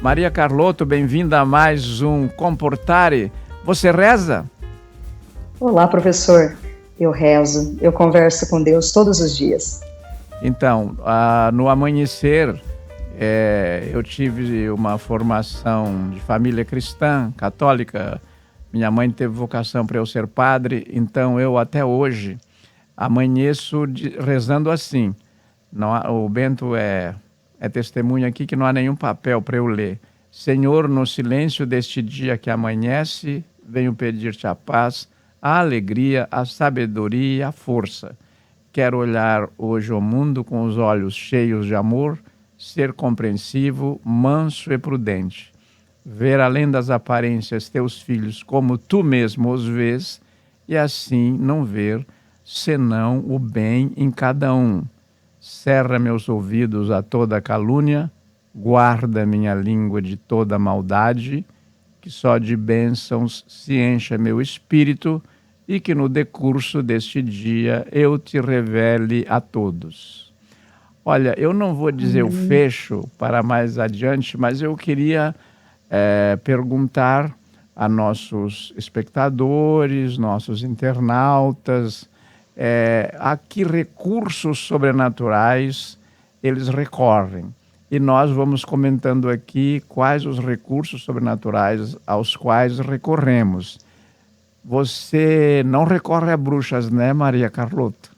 Maria Carlotto, bem-vinda a mais um Comportare. Você reza? Olá, professor. Eu rezo, eu converso com Deus todos os dias. Então, no amanhecer, eu tive uma formação de família cristã, católica. Minha mãe teve vocação para eu ser padre, então eu até hoje amanheço rezando assim. O Bento é testemunha aqui que não há nenhum papel para eu ler. Senhor, no silêncio deste dia que amanhece, venho pedir-te a paz, a alegria, a sabedoria e a força. Quero olhar hoje o mundo com os olhos cheios de amor, ser compreensivo, manso e prudente. Ver além das aparências teus filhos como tu mesmo os vês, e assim não ver senão o bem em cada um. Cerra meus ouvidos a toda calúnia, guarda minha língua de toda maldade, que só de bênçãos se encha meu espírito e que no decurso deste dia eu te revele a todos. Olha, eu não vou dizer o fecho para mais adiante, mas eu queria perguntar a nossos espectadores, nossos internautas, a que recursos sobrenaturais eles recorrem. E nós vamos comentando aqui quais os recursos sobrenaturais aos quais recorremos. Você não recorre a bruxas, né, Maria Carlotto?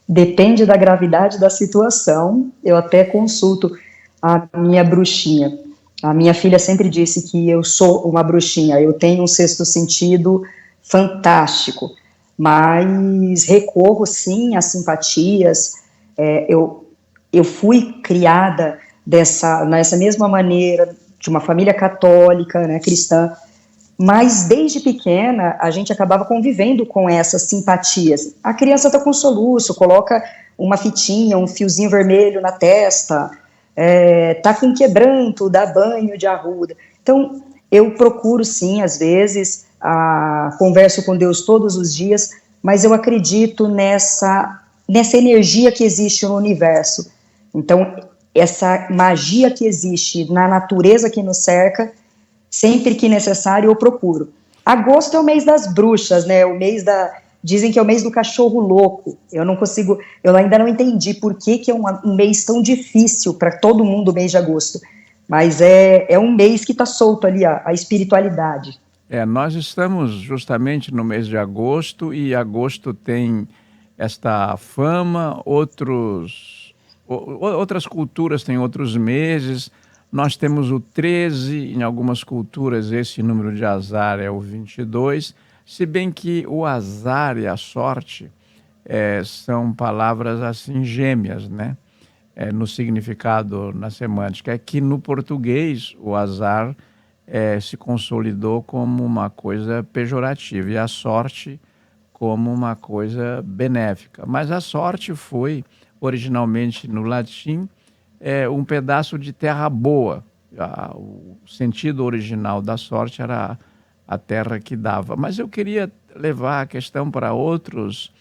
Depende da gravidade da situação, eu até consulto a minha bruxinha. A minha filha sempre disse que eu sou uma bruxinha, eu tenho um sexto sentido fantástico, mas recorro sim a simpatias. Eu fui criada nessa mesma maneira, de uma família católica, né, cristã, mas desde pequena a gente acabava convivendo com essas simpatias. A criança está com soluço, coloca uma fitinha, um fiozinho vermelho na testa, tá com quebranto, dá banho de arruda. Então eu procuro sim, às vezes, converso com Deus todos os dias, mas eu acredito nessa energia que existe no universo. Então essa magia que existe na natureza que nos cerca, sempre que necessário eu procuro. Agosto é o mês das bruxas, né? Dizem que é o mês do cachorro louco. Eu ainda não entendi por que é um mês tão difícil para todo mundo, o mês de agosto. Mas é um mês que está solto ali a espiritualidade. Nós estamos justamente no mês de agosto e agosto tem esta fama, outras culturas têm outros meses. Nós temos o 13, em algumas culturas esse número de azar é o 22, se bem que o azar e a sorte são palavras assim gêmeas, né? No significado, na semântica. É que no português o azar se consolidou como uma coisa pejorativa e a sorte como uma coisa benéfica. Mas a sorte foi, originalmente no latim, um pedaço de terra boa. O sentido original da sorte era a terra que dava. Mas eu queria levar a questão para outros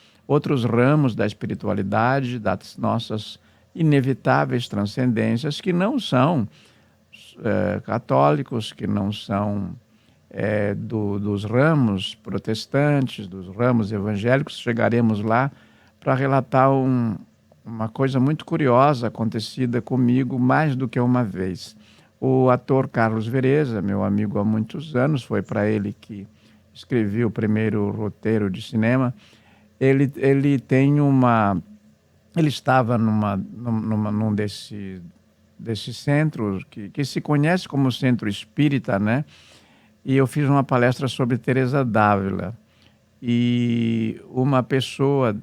ramos da espiritualidade, das nossas inevitáveis transcendências, que não são católicos, que não são dos ramos protestantes, dos ramos evangélicos. Chegaremos lá para relatar uma coisa muito curiosa acontecida comigo mais do que uma vez. O ator Carlos Vereza, meu amigo há muitos anos, foi para ele que escrevi o primeiro roteiro de cinema. Ele tem ele estava num desses centros que se conhece como centro espírita, né? E eu fiz uma palestra sobre Teresa d'Ávila. E uma pessoa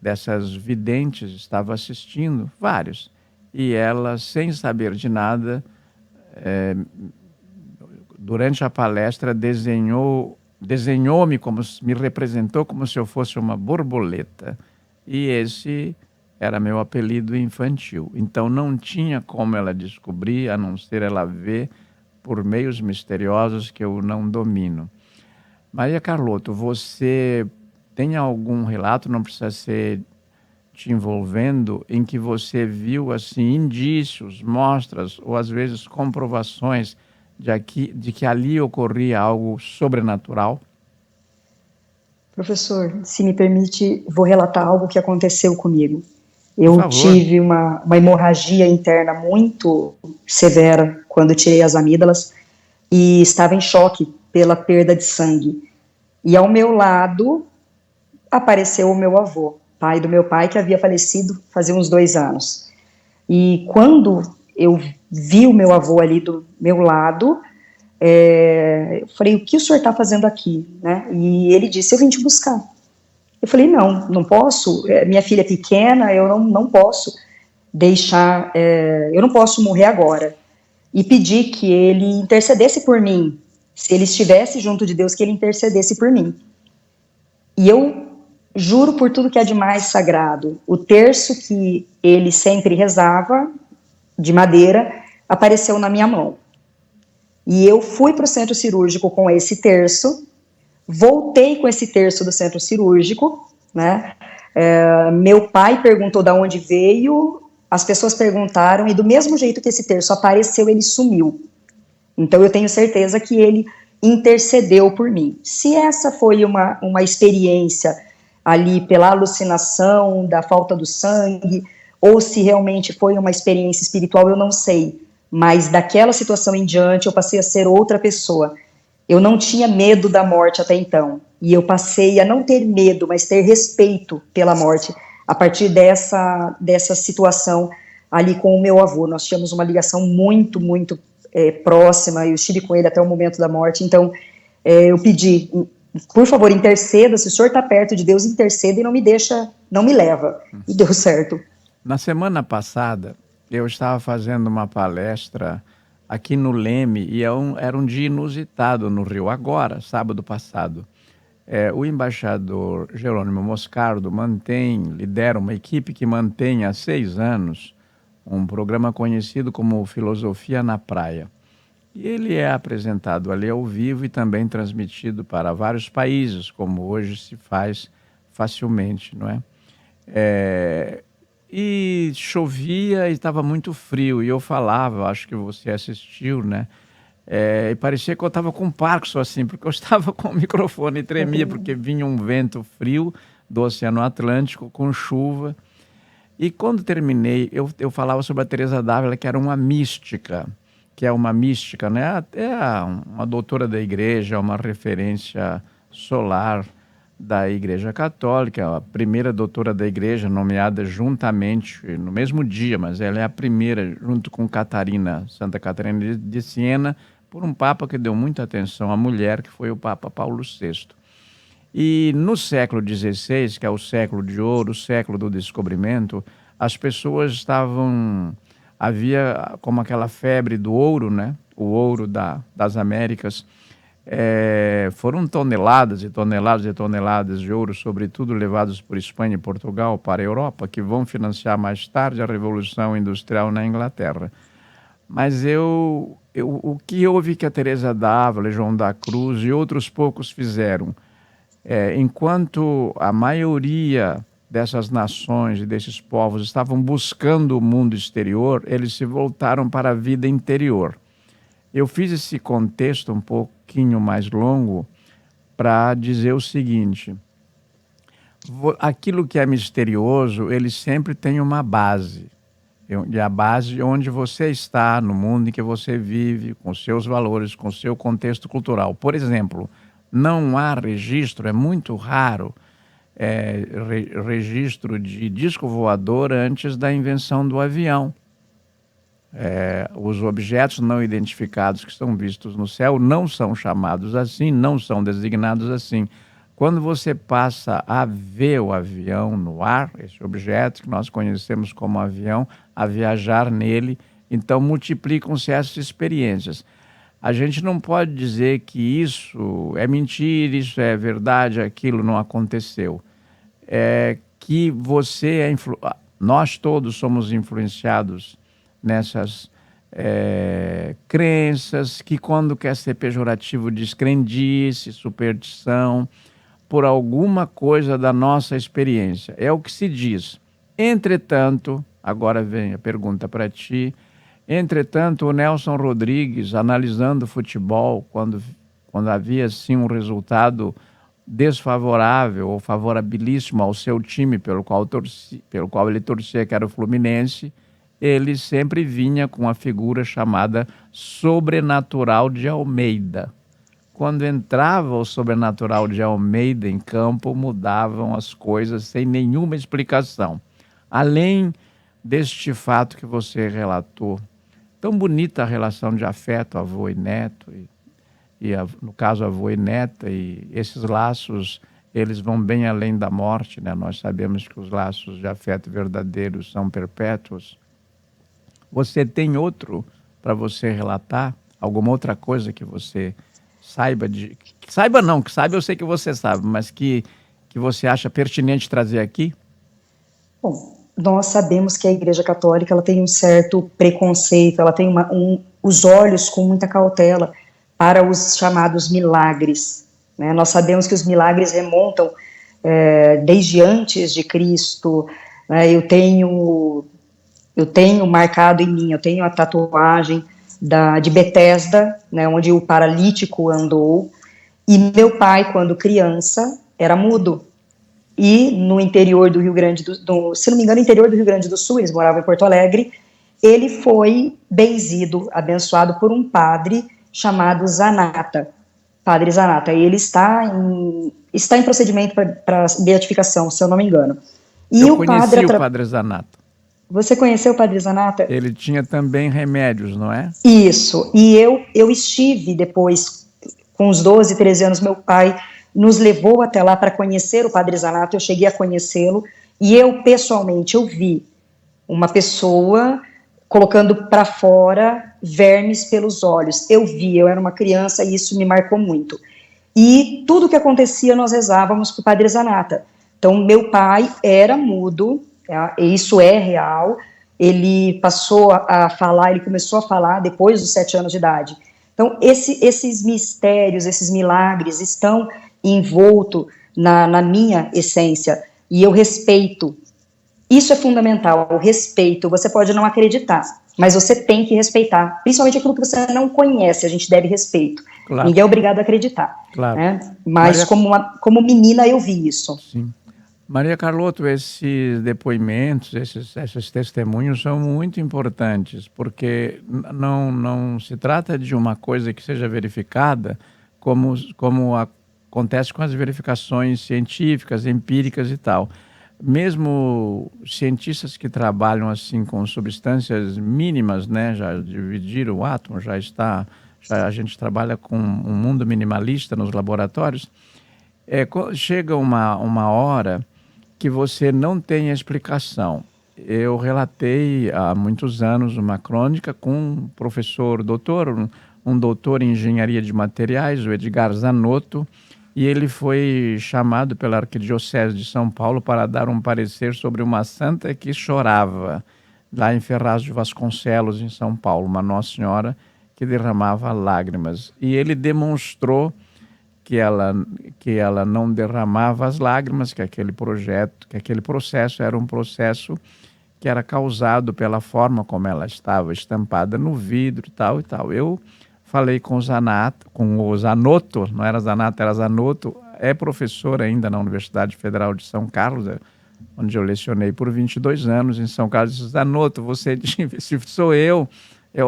dessas videntes estava assistindo, vários, e ela, sem saber de nada, durante a palestra desenhou-me me representou como se eu fosse uma borboleta. E esse era meu apelido infantil. Então não tinha como ela descobrir, a não ser ela ver por meios misteriosos que eu não domino. Maria Carlotto, você tem algum relato, não precisa ser te envolvendo em que você viu assim indícios, mostras ou às vezes comprovações de que ali ocorria algo sobrenatural? Professor, se me permite, vou relatar algo que aconteceu comigo. Por Eu favor. tive uma hemorragia interna muito severa quando tirei as amígdalas e estava em choque pela perda de sangue. E ao meu lado apareceu o meu avô, pai do meu pai, que havia falecido fazia uns 2 anos. E quando eu vi o meu avô ali do meu lado, eu falei, o que o senhor está fazendo aqui? Né? E ele disse, eu vim te buscar. Eu falei, não, não posso, minha filha é pequena, eu não posso deixar, eu não posso morrer agora. E pedi que ele intercedesse por mim, se ele estivesse junto de Deus, que ele intercedesse por mim. E eu juro por tudo que é de mais sagrado, o terço que ele sempre rezava, de madeira, apareceu na minha mão. E eu fui para o centro cirúrgico com esse terço, voltei com esse terço do centro cirúrgico, né? Meu pai perguntou de onde veio, as pessoas perguntaram, e do mesmo jeito que esse terço apareceu, ele sumiu. Então eu tenho certeza que ele intercedeu por mim. Se essa foi uma experiência ali pela alucinação, da falta do sangue, ou se realmente foi uma experiência espiritual, eu não sei. Mas daquela situação em diante, eu passei a ser outra pessoa. Eu não tinha medo da morte até então. E eu passei a não ter medo, mas ter respeito pela morte a partir dessa situação ali com o meu avô. Nós tínhamos uma ligação muito, muito próxima, eu estive com ele até o momento da morte. Então, eu pedi, por favor, interceda, se o senhor está perto de Deus, interceda e não me deixa, não me leva. E deu certo. Na semana passada, eu estava fazendo uma palestra aqui no Leme e era um dia inusitado no Rio, agora, sábado passado. O embaixador Jerônimo Moscardo lidera uma equipe que mantém há 6 anos um programa conhecido como Filosofia na Praia. E ele é apresentado ali ao vivo e também transmitido para vários países, como hoje se faz facilmente, não é? E chovia e estava muito frio, e eu falava, acho que você assistiu, né? E parecia que eu estava com Parkinson, assim, porque eu estava com o microfone e tremia, porque vinha um vento frio do Oceano Atlântico com chuva. E quando terminei, eu falava sobre a Teresa d'Ávila, que era uma mística, né? Uma doutora da igreja, uma referência solar da Igreja Católica, a primeira doutora da igreja nomeada juntamente, no mesmo dia, mas ela é a primeira, junto com Santa Catarina de Siena, por um papa que deu muita atenção à mulher, que foi o Papa Paulo VI. E no século XVI, que é o século de ouro, o século do descobrimento, as pessoas havia como aquela febre do ouro, né? O ouro das Américas. Foram toneladas e toneladas e toneladas de ouro, sobretudo levados por Espanha e Portugal para a Europa, que vão financiar mais tarde a Revolução Industrial na Inglaterra. Mas o que houve que a Teresa d'Ávila, João da Cruz e outros poucos fizeram, enquanto a maioria dessas nações e desses povos estavam buscando o mundo exterior, eles se voltaram para a vida interior. Eu fiz esse contexto um pouquinho mais longo para dizer o seguinte: aquilo que é misterioso, ele sempre tem uma base. E a base onde você está, no mundo em que você vive, com seus valores, com seu contexto cultural. Por exemplo, não há registro, é muito raro, registro de disco voador antes da invenção do avião. Os objetos não identificados que são vistos no céu não são chamados assim, não são designados assim. Quando você passa a ver o avião no ar, esse objeto que nós conhecemos como avião, a viajar nele, então multiplicam-se essas experiências. A gente não pode dizer que isso é mentira, isso é verdade, aquilo não aconteceu. Que nós todos somos influenciados nessas crenças, que quando quer ser pejorativo diz crendice, superstição, por alguma coisa da nossa experiência. É o que se diz. Entretanto, agora vem a pergunta para ti. Entretanto, o Nelson Rodrigues, analisando o futebol, quando havia sim um resultado desfavorável ou favorabilíssimo ao seu time pelo qual ele torcia, que era o Fluminense, ele sempre vinha com a figura chamada Sobrenatural de Almeida. Quando entrava o Sobrenatural de Almeida em campo, mudavam as coisas sem nenhuma explicação. Além deste fato que você relatou, tão bonita a relação de afeto, avô e neto, no caso avô e neta, e esses laços, eles vão bem além da morte, né? Nós sabemos que os laços de afeto verdadeiros são perpétuos. Você tem outro para você relatar? Alguma outra coisa que você saiba saiba não, que saiba eu sei que você sabe, mas que você acha pertinente trazer aqui? Bom, nós sabemos que a Igreja Católica ela tem um certo preconceito, ela tem os olhos com muita cautela para os chamados milagres, né? Nós sabemos que os milagres remontam desde antes de Cristo, né? Eu tenho marcado em mim, eu tenho a tatuagem de Betesda, né, onde o paralítico andou, e meu pai, quando criança, era mudo. E no interior do Rio Grande se não me engano, interior do Rio Grande do Sul, eles moravam em Porto Alegre, ele foi benzido, abençoado por um padre chamado Zanata, Padre Zanata. Ele está em procedimento para beatificação, se eu não me engano. E eu conheci o Padre Zanata. Você conheceu o Padre Zanata? Ele tinha também remédios, não é? Isso, e eu estive depois, com uns 12, 13 anos, meu pai nos levou até lá para conhecer o Padre Zanata, eu cheguei a conhecê-lo, e eu, pessoalmente, eu vi uma pessoa colocando para fora vermes pelos olhos. Eu era uma criança e isso me marcou muito. E tudo que acontecia, nós rezávamos para o Padre Zanata. Então, meu pai era mudo, e isso é real, ele passou a falar, ele começou a falar depois dos 7 anos de idade. Então, esses mistérios, esses milagres estão envoltos na minha essência, e eu respeito. Isso é fundamental, o respeito. Você pode não acreditar, mas você tem que respeitar, principalmente aquilo que você não conhece, a gente deve respeito. Claro. Ninguém é obrigado a acreditar. Claro. Né? Mas como menina eu vi isso. Sim. Maria Carlotto, esses depoimentos, esses testemunhos são muito importantes, porque não se trata de uma coisa que seja verificada como acontece com as verificações científicas, empíricas e tal. Mesmo cientistas que trabalham assim com substâncias mínimas, né, já dividiram o átomo, a gente trabalha com um mundo minimalista nos laboratórios, chega uma hora que você não tem explicação. Eu relatei há muitos anos uma crônica com um professor doutor, um doutor em engenharia de materiais, o Edgar Zanotto, e ele foi chamado pela Arquidiocese de São Paulo para dar um parecer sobre uma santa que chorava, lá em Ferraz de Vasconcelos, em São Paulo, uma Nossa Senhora que derramava lágrimas. E ele demonstrou que ela não derramava as lágrimas, que aquele processo era um processo que era causado pela forma como ela estava estampada no vidro e tal e tal. Eu falei com o Zanotto, não era Zanata, era Zanotto, é professor ainda na Universidade Federal de São Carlos, onde eu lecionei por 22 anos em São Carlos. Disse, Zanotto, você disse, se sou eu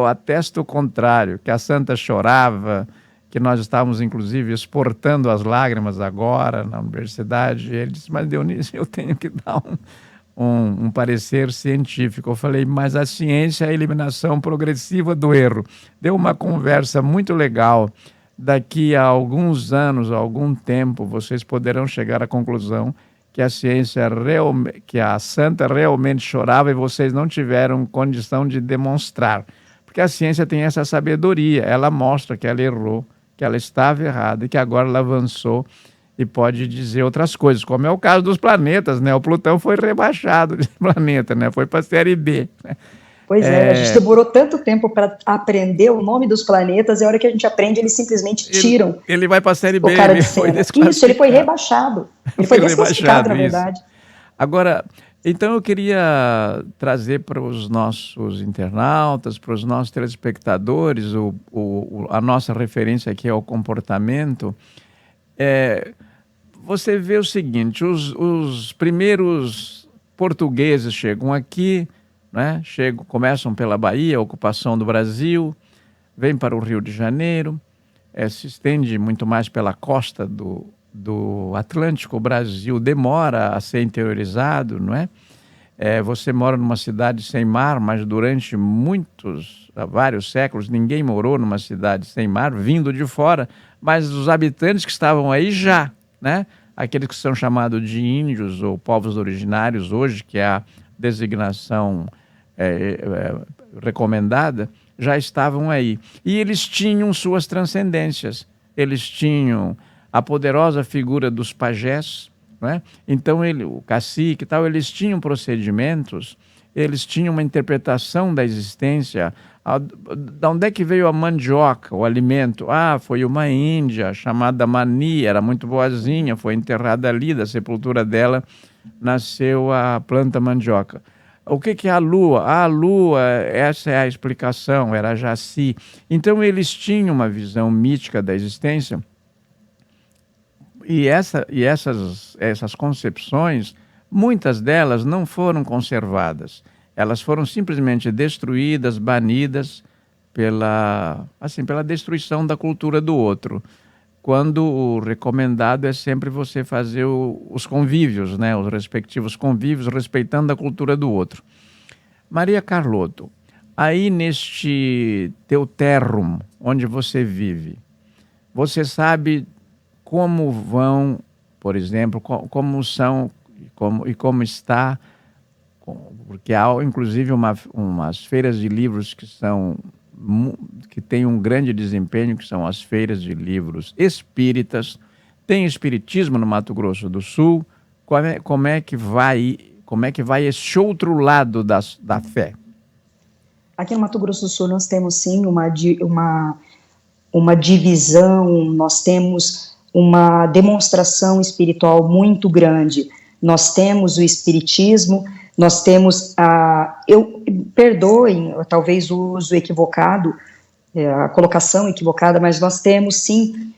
atesto o contrário, que a santa chorava, que nós estávamos, inclusive, exportando as lágrimas agora na universidade. E ele disse, mas Dionísio, eu tenho que dar um parecer científico. Eu falei, mas a ciência é a eliminação progressiva do erro. Deu uma conversa muito legal. Daqui a alguns anos, a algum tempo, vocês poderão chegar à conclusão que que a santa realmente chorava e vocês não tiveram condição de demonstrar. Porque a ciência tem essa sabedoria, ela mostra que ela errou, que ela estava errada e que agora ela avançou e pode dizer outras coisas, como é o caso dos planetas, né? O Plutão foi rebaixado de planeta, né? Foi para a série B. Né? Pois é, a gente demorou tanto tempo para aprender o nome dos planetas, e a hora que a gente aprende, eles simplesmente tiram. Ele vai para a série B, ele foi desclassificado. Isso, ele foi rebaixado. Ele foi desclassificado, na verdade. Agora, Então eu queria trazer para os nossos internautas, para os nossos telespectadores, a nossa referência aqui ao comportamento. Você vê o seguinte, os primeiros portugueses chegam aqui, né? Começam pela Bahia, a ocupação do Brasil, vêm para o Rio de Janeiro, se estende muito mais pela costa do Atlântico. O Brasil demora a ser interiorizado, não é? Você mora numa cidade sem mar, mas durante vários séculos, ninguém morou numa cidade sem mar, vindo de fora, mas os habitantes que estavam aí já, né? Aqueles que são chamados de índios ou povos originários hoje, que é a designação recomendada, já estavam aí. E eles tinham suas transcendências. Eles tinham a poderosa figura dos pajés, não é? Então, o cacique e tal, eles tinham procedimentos, eles tinham uma interpretação da existência. Da onde é que veio a mandioca, o alimento? Foi uma índia chamada Mani, era muito boazinha, foi enterrada ali, da sepultura dela nasceu a planta mandioca. O que é a lua? A lua, essa é a explicação, era Jaci. Então eles tinham uma visão mítica da existência e essas concepções, muitas delas não foram conservadas. Elas foram simplesmente destruídas, banidas pela destruição da cultura do outro. Quando o recomendado é sempre você fazer os convívios, né? Os respectivos convívios, respeitando a cultura do outro. Maria Carlotto, aí neste teu terrum, onde você vive, você sabe como vão, por exemplo, como são como está, porque há inclusive umas feiras de livros que têm um grande desempenho, que são as feiras de livros espíritas. Tem espiritismo no Mato Grosso do Sul. Como é que vai esse outro lado da fé? Aqui no Mato Grosso do Sul nós temos sim uma divisão, nós temos uma demonstração espiritual muito grande. Nós temos o espiritismo, nós temos perdoem talvez o uso equivocado, a colocação equivocada, mas nós temos sim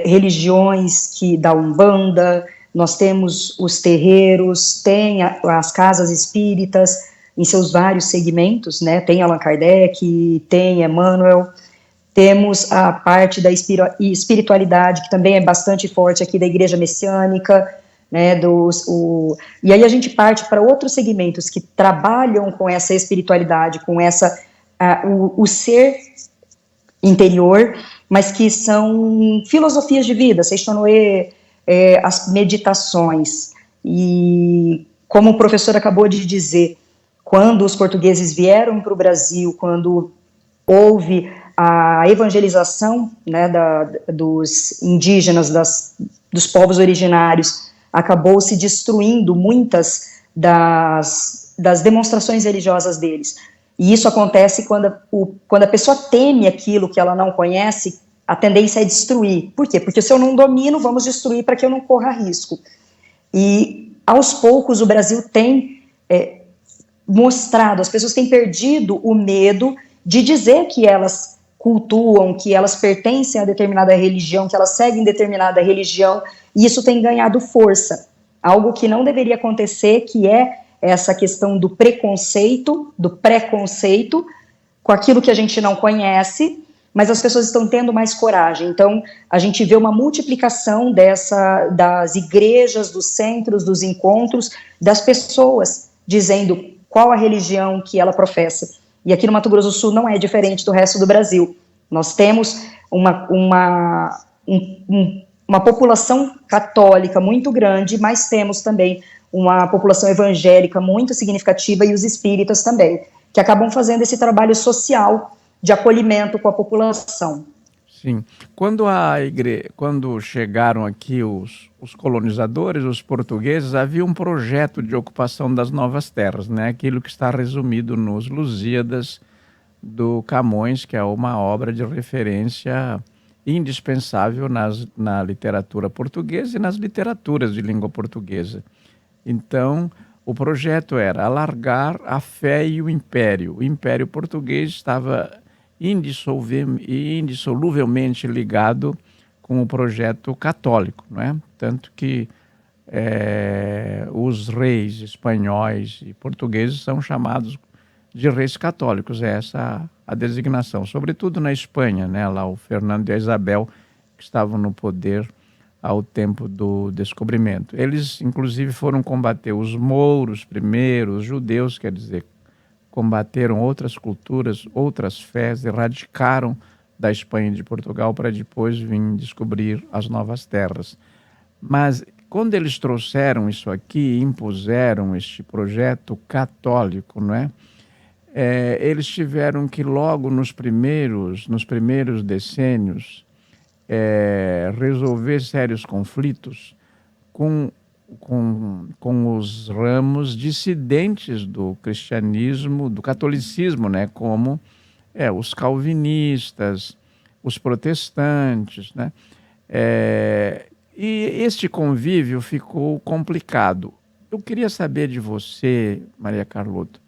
religiões da Umbanda, nós temos os terreiros, tem as casas espíritas em seus vários segmentos, né? Tem Allan Kardec, tem Emmanuel, temos a parte da espiritualidade, que também é bastante forte aqui, da Igreja Messiânica, né? E aí a gente parte para outros segmentos que trabalham com essa espiritualidade, com o ser interior, mas que são filosofias de vida, Seixonoe, as meditações. E como o professor acabou de dizer, quando os portugueses vieram para o Brasil, quando houve a evangelização, né, dos indígenas, dos povos originários, acabou se destruindo muitas das demonstrações religiosas deles. E isso acontece quando a pessoa teme aquilo que ela não conhece, a tendência é destruir. Por quê? Porque se eu não domino, vamos destruir para que eu não corra risco. E, aos poucos, o Brasil tem mostrado, as pessoas têm perdido o medo de dizer que elas cultuam, que elas pertencem a determinada religião, que elas seguem determinada religião, e isso tem ganhado força. Algo que não deveria acontecer, que é essa questão do preconceito com aquilo que a gente não conhece, mas as pessoas estão tendo mais coragem. Então, a gente vê uma multiplicação das igrejas, dos centros, dos encontros, das pessoas dizendo qual a religião que ela professa. E aqui no Mato Grosso do Sul não é diferente do resto do Brasil. Nós temos uma população católica muito grande, mas temos também uma população evangélica muito significativa e os espíritas também, que acabam fazendo esse trabalho social de acolhimento com a população. Sim. Quando chegaram aqui os colonizadores, os portugueses, havia um projeto de ocupação das novas terras, né? Aquilo que está resumido nos Lusíadas do Camões, que é uma obra de referência indispensável na literatura portuguesa e nas literaturas de língua portuguesa. Então, O projeto era alargar a fé e o império. O império português estava indissoluvelmente ligado com o projeto católico, não é? Tanto que os reis espanhóis e portugueses são chamados de reis católicos, é essa a designação, sobretudo na Espanha, né? Lá o Fernando e a Isabel, que estavam no poder ao tempo do descobrimento. Eles, inclusive, foram combater os mouros primeiro, os judeus, quer dizer, combateram outras culturas, outras fés, erradicaram da Espanha e de Portugal para depois vir descobrir as novas terras. Mas quando eles trouxeram isso aqui, impuseram este projeto católico, não é? Eles tiveram que logo nos primeiros decênios resolver sérios conflitos com os ramos dissidentes do cristianismo, do catolicismo, né? Como os calvinistas, os protestantes, né? E este convívio ficou complicado. Eu queria saber de você, Maria Carlota,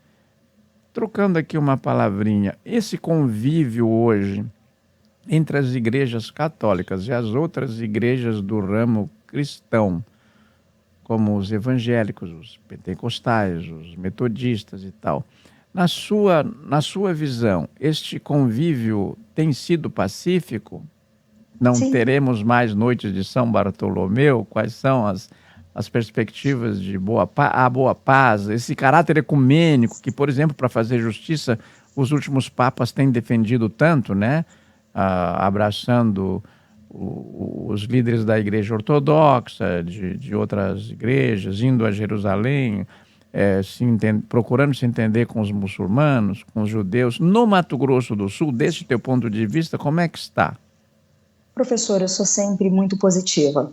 trocando aqui uma palavrinha, esse convívio hoje entre as igrejas católicas e as outras igrejas do ramo cristão, como os evangélicos, os pentecostais, os metodistas e tal, na sua visão, este convívio tem sido pacífico? Não Sim. teremos mais noites de São Bartolomeu? Quais são as perspectivas de boa paz, esse caráter ecumênico que, por exemplo, para fazer justiça, os últimos papas têm defendido tanto, né? Abraçando os líderes da igreja ortodoxa, de outras igrejas, indo a Jerusalém, procurando se entender com os muçulmanos, com os judeus. No Mato Grosso do Sul, desse teu ponto de vista, como é que está? Professora, eu sou sempre muito positiva.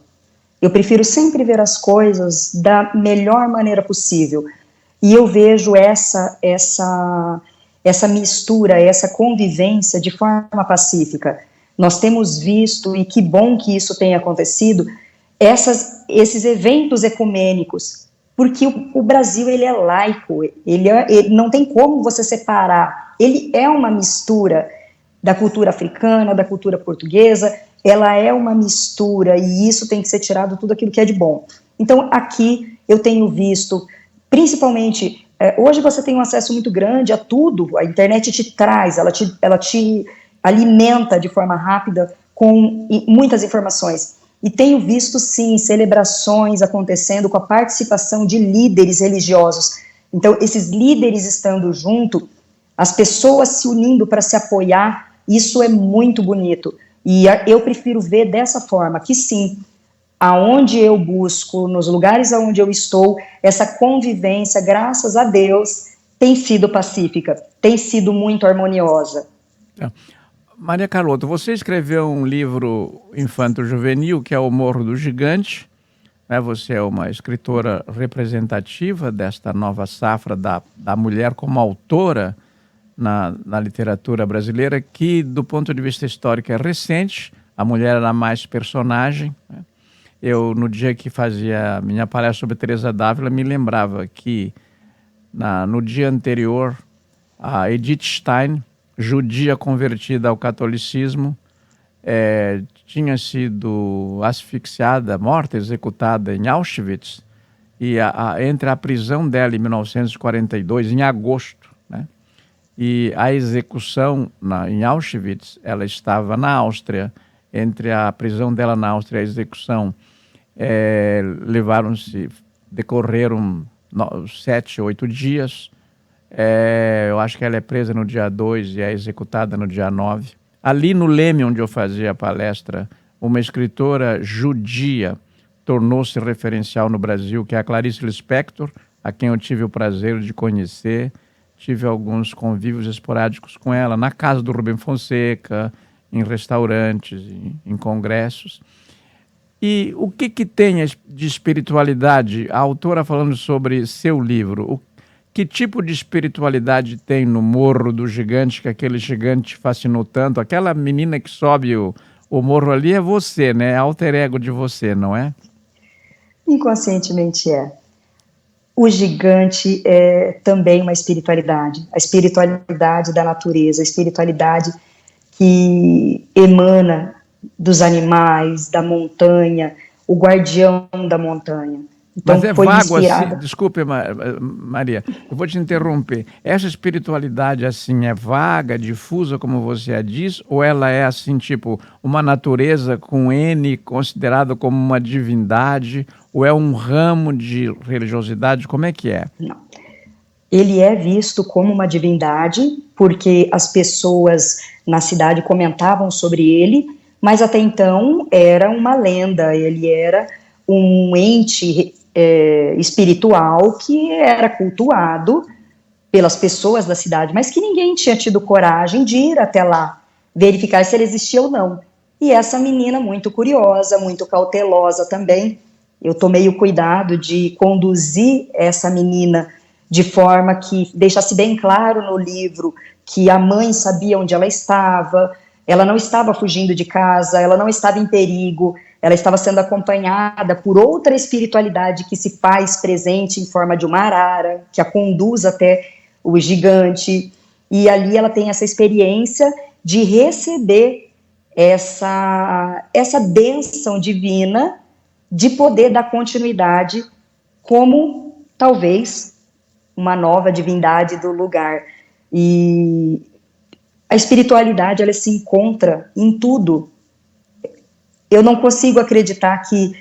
Eu prefiro sempre ver as coisas da melhor maneira possível. E eu vejo essa mistura, essa convivência de forma pacífica. Nós temos visto, e que bom que isso tenha acontecido, esses eventos ecumênicos, porque o Brasil ele é laico, ele não tem como você separar, ele é uma mistura da cultura africana, da cultura portuguesa, ela é uma mistura e isso tem que ser tirado tudo aquilo que é de bom. Então aqui eu tenho visto, principalmente, hoje você tem um acesso muito grande a tudo, a internet te traz, ela te alimenta de forma rápida com muitas informações. E tenho visto, sim, celebrações acontecendo com a participação de líderes religiosos. Então, esses líderes estando junto, as pessoas se unindo para se apoiar, isso é muito bonito. E eu prefiro ver dessa forma, que sim, aonde eu busco, nos lugares aonde eu estou, essa convivência, graças a Deus, tem sido pacífica, tem sido muito harmoniosa. Maria Carlota, você escreveu um livro infanto-juvenil que é O Morro do Gigante, né? Você é uma escritora representativa desta nova safra da mulher como autora na literatura brasileira, que do ponto de vista histórico é recente, a mulher era mais personagem, né? Eu, no dia que fazia minha palestra sobre Teresa d'Ávila, me lembrava que no dia anterior, a Edith Stein, judia convertida ao catolicismo, tinha sido asfixiada, morta, executada em Auschwitz, e entre a prisão dela em 1942, em agosto, né, e a execução em Auschwitz, ela estava na Áustria, entre a prisão dela na Áustria e a execução, decorreram 7, 8 dias. Eu acho que ela é presa no dia 2 e é executada no dia 9. Ali no Leme, onde eu fazia a palestra, uma escritora judia tornou-se referencial no Brasil, que é a Clarice Lispector, a quem eu tive o prazer de conhecer. Tive alguns convívios esporádicos com ela, na casa do Rubem Fonseca, em restaurantes, em congressos. E o que tem de espiritualidade? A autora falando sobre seu livro, que tipo de espiritualidade tem no Morro do Gigante, que aquele gigante fascinou tanto? Aquela menina que sobe o morro ali é você, né? É alter ego de você, não é? Inconscientemente é. O gigante é também uma espiritualidade, a espiritualidade da natureza, a espiritualidade que emana dos animais, da montanha, o guardião da montanha. Então, Mas é foi vago assim, inspirada. desculpe, Maria, eu vou te interromper. Essa espiritualidade assim é vaga, difusa, como você a diz, ou ela é assim, tipo, uma natureza com N considerada como uma divindade, ou é um ramo de religiosidade? Como é que é? Não. Ele é visto como uma divindade, porque as pessoas na cidade comentavam sobre ele, mas até então era uma lenda, ele era um ente espiritual que era cultuado pelas pessoas da cidade, mas que ninguém tinha tido coragem de ir até lá, verificar se ele existia ou não. E essa menina, muito curiosa, muito cautelosa também, eu tomei o cuidado de conduzir essa menina de forma que deixasse bem claro no livro que a mãe sabia onde ela não estava fugindo de casa, ela não estava em perigo, ela estava sendo acompanhada por outra espiritualidade que se faz presente em forma de uma arara, que a conduz até o gigante, e ali ela tem essa experiência de receber essa bênção divina de poder dar continuidade como, talvez, uma nova divindade do lugar. E a espiritualidade, ela se encontra em tudo. Eu não consigo acreditar que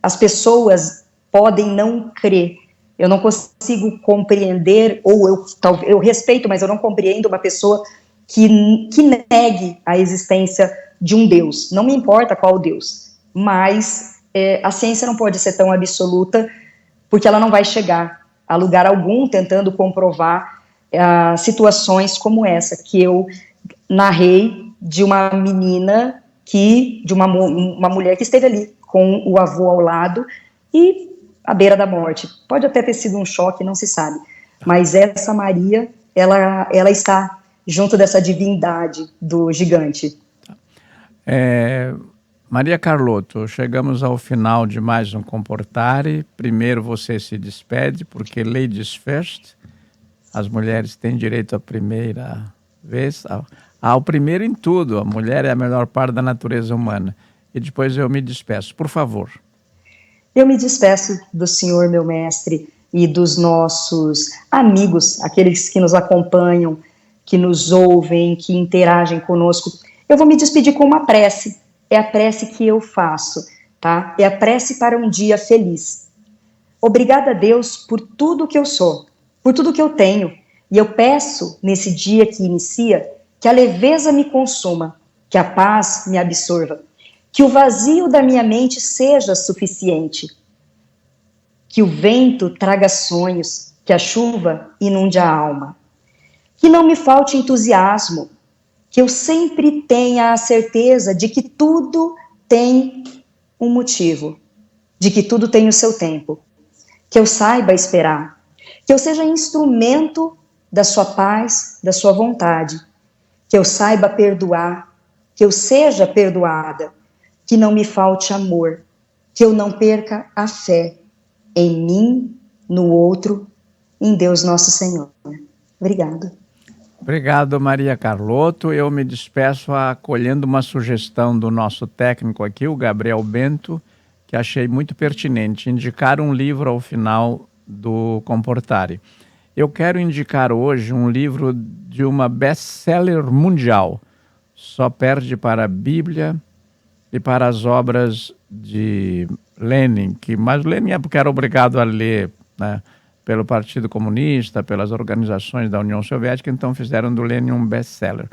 as pessoas podem não crer. Eu não consigo compreender, ou eu respeito, mas eu não compreendo uma pessoa que negue a existência de um Deus. Não me importa qual Deus, mas a ciência não pode ser tão absoluta, porque ela não vai chegar a lugar algum tentando comprovar situações como essa, que eu narrei de uma menina de uma mulher que esteve ali com o avô ao lado e à beira da morte. Pode até ter sido um choque, não se sabe. Mas essa Maria, ela está junto dessa divindade do gigante. Maria Carlotto, chegamos ao final de mais um Comportare. Primeiro você se despede, porque ladies first. As mulheres têm direito à primeira vez, ao primeiro em tudo. A mulher é a melhor parte da natureza humana. E depois eu me despeço. Por favor. Eu me despeço do senhor, meu mestre, e dos nossos amigos, aqueles que nos acompanham, que nos ouvem, que interagem conosco. Eu vou me despedir com uma prece. É a prece que eu faço, tá? É a prece para um dia feliz. Obrigada a Deus por tudo que eu sou, por tudo que eu tenho. E eu peço, nesse dia que inicia, que a leveza me consuma, que a paz me absorva, que o vazio da minha mente seja suficiente, que o vento traga sonhos, que a chuva inunde a alma, que não me falte entusiasmo, que eu sempre tenha a certeza de que tudo tem um motivo, de que tudo tem o seu tempo, que eu saiba esperar, que eu seja instrumento da sua paz, da sua vontade, que eu saiba perdoar, que eu seja perdoada, que não me falte amor, que eu não perca a fé em mim, no outro, em Deus nosso Senhor. Obrigada. Obrigado, Maria Carlotto. Eu me despeço acolhendo uma sugestão do nosso técnico aqui, o Gabriel Bento, que achei muito pertinente, indicar um livro ao final do Comportare. Eu quero indicar hoje um livro de uma best-seller mundial. Só perde para a Bíblia e para as obras de Lenin, mas Lenin é porque era obrigado a ler, né, pelo Partido Comunista, pelas organizações da União Soviética, então fizeram do Lenin um best-seller,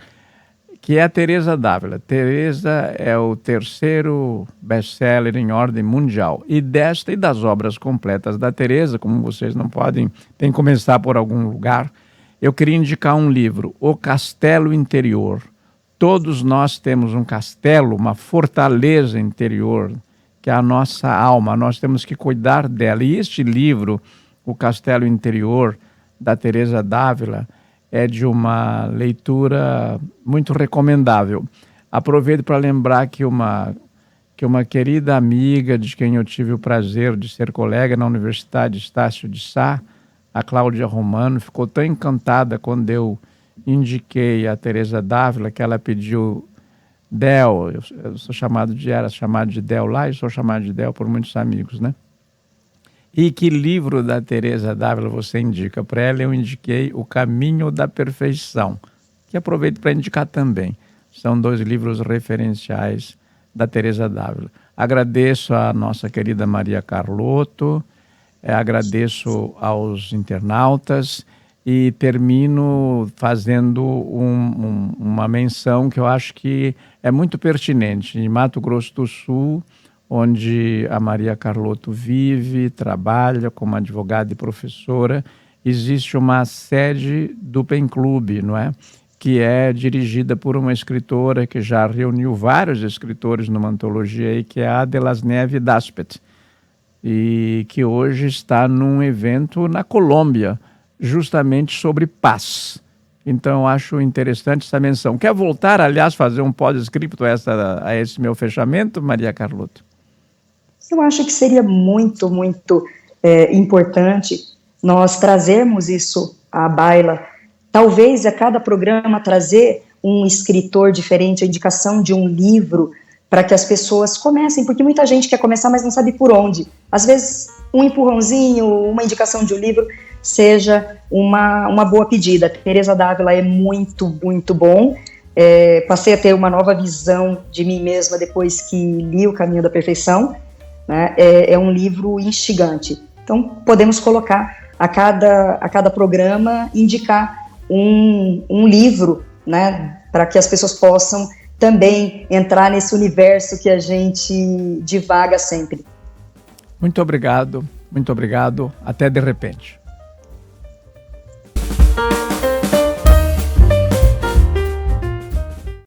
que é a Teresa d'Ávila. Teresa é o terceiro best-seller em ordem mundial. E desta e das obras completas da Teresa, como vocês não podem, tem que começar por algum lugar, eu queria indicar um livro, O Castelo Interior. Todos nós temos um castelo, uma fortaleza interior, que é a nossa alma, nós temos que cuidar dela. E este livro, O Castelo Interior, da Teresa d'Ávila, é de uma leitura muito recomendável. Aproveito para lembrar que uma que uma querida amiga de quem eu tive o prazer de ser colega na Universidade Estácio de Sá, a Cláudia Romano, ficou tão encantada quando eu indiquei a Teresa d'Ávila que ela pediu Del. Eu sou era chamado de Del lá e sou chamado de Del por muitos amigos, né? E que livro da Teresa d'Ávila você indica para ela? Eu indiquei O Caminho da Perfeição, que aproveito para indicar também. São 2 livros referenciais da Teresa d'Ávila. Agradeço a nossa querida Maria Carlotto, agradeço aos internautas e termino fazendo uma menção que eu acho que é muito pertinente. Em Mato Grosso do Sul, onde a Maria Carlotto vive, trabalha como advogada e professora, existe uma sede do PEN Clube, não é? Que é dirigida por uma escritora que já reuniu vários escritores numa antologia aí, que é a Delasneve Daspet, e que hoje está num evento na Colômbia, justamente sobre paz. Então, eu acho interessante essa menção. Quer voltar, aliás, fazer um pós-scripto a esse meu fechamento, Maria Carlotto? Eu acho que seria muito, muito importante nós trazermos isso à baila. Talvez a cada programa trazer um escritor diferente, a indicação de um livro, para que as pessoas comecem, porque muita gente quer começar, mas não sabe por onde. Às vezes, um empurrãozinho, uma indicação de um livro, seja uma boa pedida. Teresa d'Ávila é muito, muito bom. Passei a ter uma nova visão de mim mesma depois que li O Caminho da Perfeição, né? É um livro instigante. Então, podemos colocar a cada programa, indicar um livro, né, para que as pessoas possam também entrar nesse universo que a gente divaga sempre. Muito obrigado, até de repente.